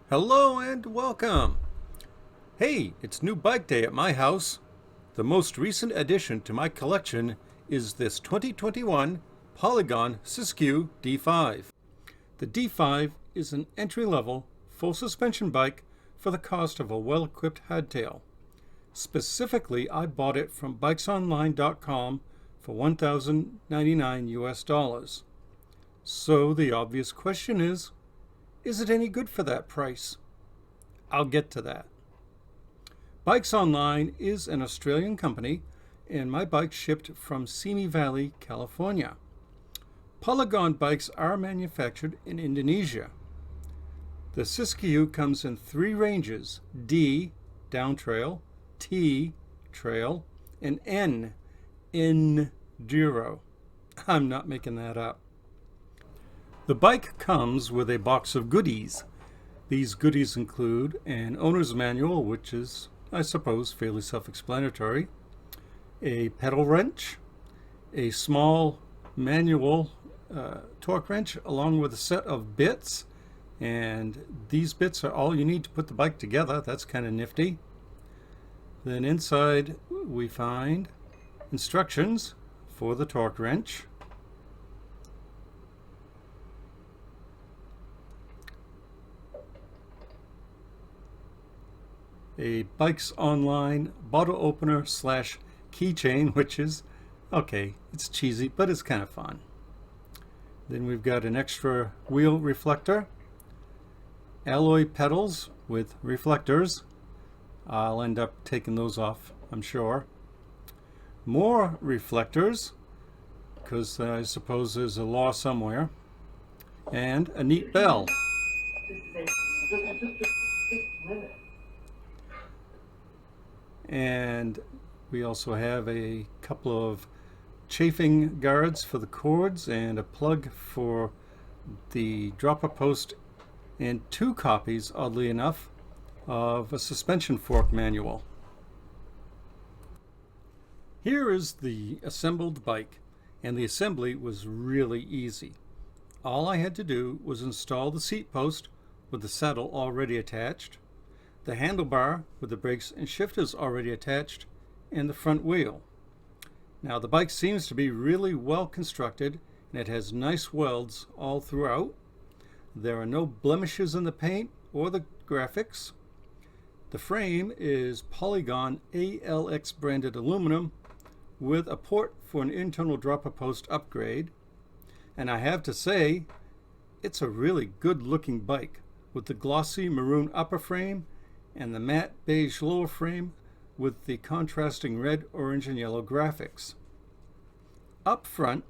Hello and welcome. Hey, it's new bike day at my house. The most recent addition to my collection is this 2021 Polygon Siskiu D5. The D5 is an entry-level, full suspension bike for the cost of a well-equipped hardtail. Specifically, I bought it from bikesonline.com for $1,099 US. So the obvious question is it any good for that price? I'll get to that. Bikes Online is an Australian company, and my bike shipped from Simi Valley, California. Polygon bikes are manufactured in Indonesia. The Siskiu comes in three ranges: D, down trail, T, trail, and N, enduro. I'm not making that up. The bike comes with a box of goodies. These goodies include an owner's manual, which is, I suppose, fairly self-explanatory, a pedal wrench, a small manual torque wrench, along with a set of bits, and these bits are all you need to put the bike together. That's kind of nifty. Then inside we find instructions for the torque wrench, a Bikes Online bottle opener / keychain, which is, okay, it's cheesy, but it's kind of fun. Then we've got an extra wheel reflector, alloy pedals with reflectors. I'll end up taking those off, I'm sure. More reflectors, because I suppose there's a law somewhere. And a neat bell. And we also have a couple of chafing guards for the cords and a plug for the dropper post, and two copies, oddly enough, of a suspension fork manual. Here is the assembled bike, and the assembly was really easy. All I had to do was install the seat post with the saddle already attached, the handlebar with the brakes and shifters already attached, and the front wheel. Now the bike seems to be really well constructed, and it has nice welds all throughout. There are no blemishes in the paint or the graphics. The frame is Polygon ALX branded aluminum with a port for an internal dropper post upgrade. And I have to say, it's a really good looking bike with the glossy maroon upper frame and the matte beige lower frame with the contrasting red, orange, and yellow graphics. Up front,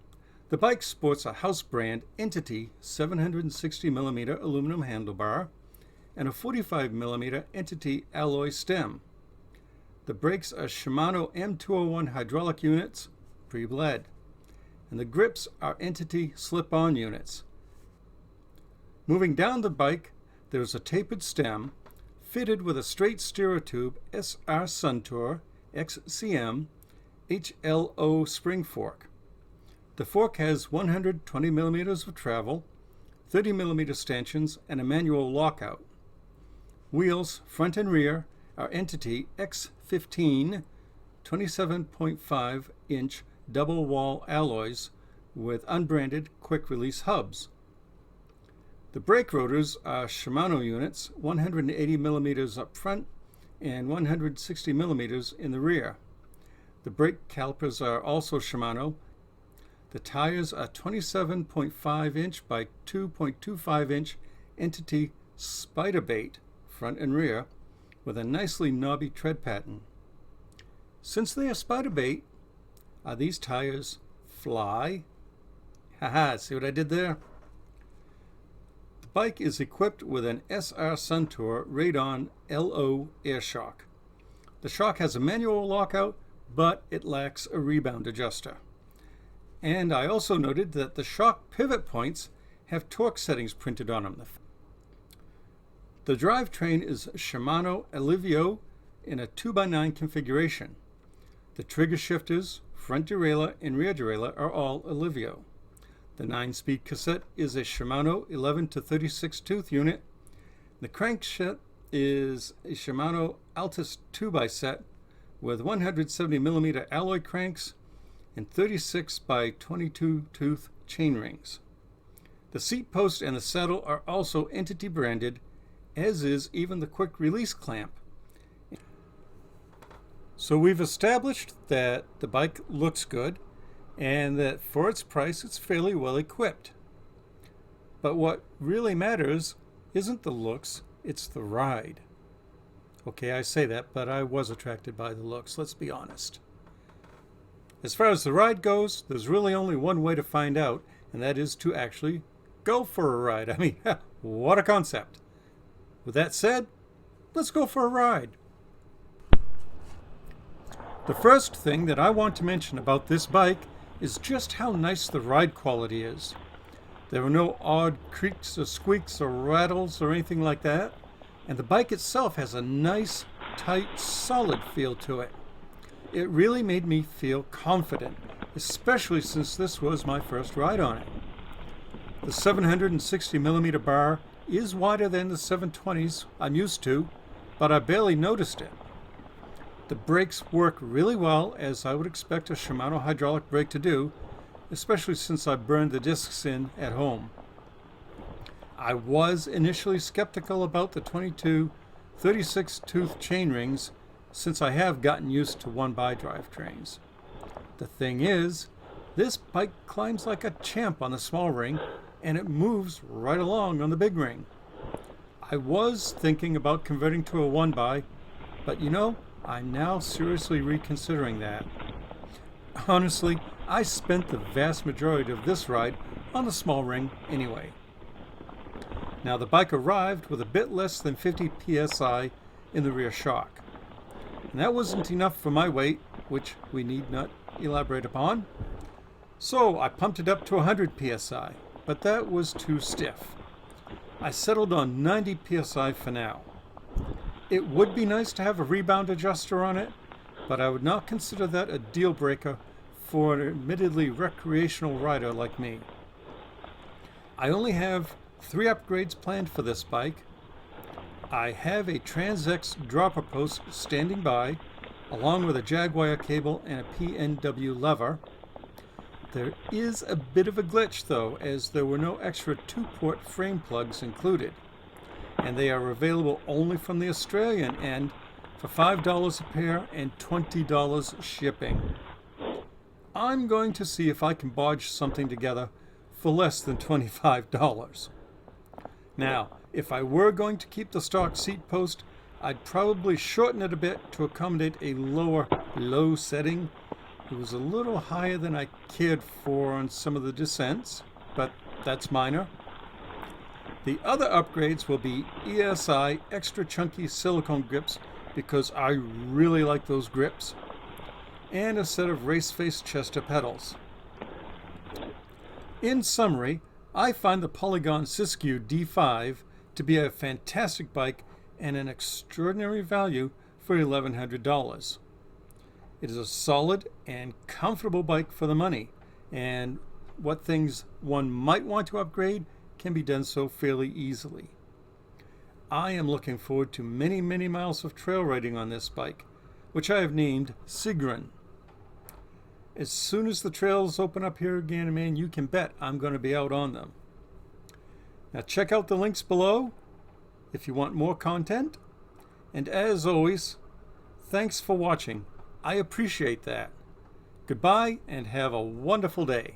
the bike sports a house brand Entity 760mm aluminum handlebar and a 45mm Entity alloy stem. The brakes are Shimano M201 hydraulic units, pre-bled, and the grips are Entity slip-on units. Moving down the bike, there's a tapered stem fitted with a straight steerer tube SR Suntour XCM HLO spring fork. The fork has 120mm of travel, 30mm stanchions, and a manual lockout. Wheels, front and rear, are Entity X15 27.5-inch double wall alloys with unbranded quick release hubs. The brake rotors are Shimano units, 180mm up front and 160mm in the rear. The brake calipers are also Shimano. The tires are 27.5-inch by 2.25-inch Entity Spiderbait front and rear with a nicely knobby tread pattern. Since they are Spiderbait, are these tires fly? Haha, see what I did there? The bike is equipped with an SR Suntour Radon LO air shock. The shock has a manual lockout, but it lacks a rebound adjuster. And I also noted that the shock pivot points have torque settings printed on them. The drivetrain is Shimano Alivio in a 2x9 configuration. The trigger shifters, front derailleur and rear derailleur are all Alivio. The 9-speed cassette is a Shimano 11 to 36 tooth unit. The crankshaft is a Shimano Altus 2x set with 170mm alloy cranks and 36 by 22 tooth chain rings. The seat post and the saddle are also Entity branded, as is even the quick release clamp. So we've established that the bike looks good and that for its price it's fairly well equipped. But what really matters isn't the looks, it's the ride. Okay, I say that, but I was attracted by the looks, let's be honest. As far as the ride goes, there's really only one way to find out, and that is to actually go for a ride. I mean, what a concept. With that said, let's go for a ride. The first thing that I want to mention about this bike is just how nice the ride quality is. There are no odd creaks or squeaks or rattles or anything like that, and the bike itself has a nice, tight, solid feel to it. It really made me feel confident, especially since this was my first ride on it. The 760mm bar is wider than the 720s I'm used to, but I barely noticed it. The brakes work really well, as I would expect a Shimano hydraulic brake to do, especially since I burned the discs in at home. I was initially skeptical about the 22 36 tooth chain rings, since I have gotten used to 1x drivetrains. The thing is, this bike climbs like a champ on the small ring, and it moves right along on the big ring. I was thinking about converting to a 1x, but you know, I'm now seriously reconsidering that. Honestly, I spent the vast majority of this ride on the small ring anyway. Now the bike arrived with a bit less than 50 psi in the rear shock. And that wasn't enough for my weight, which we need not elaborate upon. So I pumped it up to 100 psi, but that was too stiff. I settled on 90 psi for now. It would be nice to have a rebound adjuster on it, but I would not consider that a deal breaker for an admittedly recreational rider like me. I only have 3 upgrades planned for this bike. I have a Trans-X dropper post standing by, along with a Jaguar cable and a PNW lever. There is a bit of a glitch though, as there were no extra 2-port frame plugs included, and they are available only from the Australian end for $5 a pair and $20 shipping. I'm going to see if I can bodge something together for less than $25. Now, if I were going to keep the stock seat post, I'd probably shorten it a bit to accommodate a lower low setting. It was a little higher than I cared for on some of the descents, but that's minor. The other upgrades will be ESI extra chunky silicone grips, because I really like those grips, and a set of race face Chester pedals. In summary, I find the Polygon Siskiu D5 to be a fantastic bike and an extraordinary value for $1,100. It is a solid and comfortable bike for the money, and what things one might want to upgrade can be done so fairly easily. I am looking forward to many, many miles of trail riding on this bike, which I have named Sigrun. As soon as the trails open up here again, man, you can bet I'm going to be out on them. Now check out the links below if you want more content. And as always, thanks for watching. I appreciate that. Goodbye and have a wonderful day.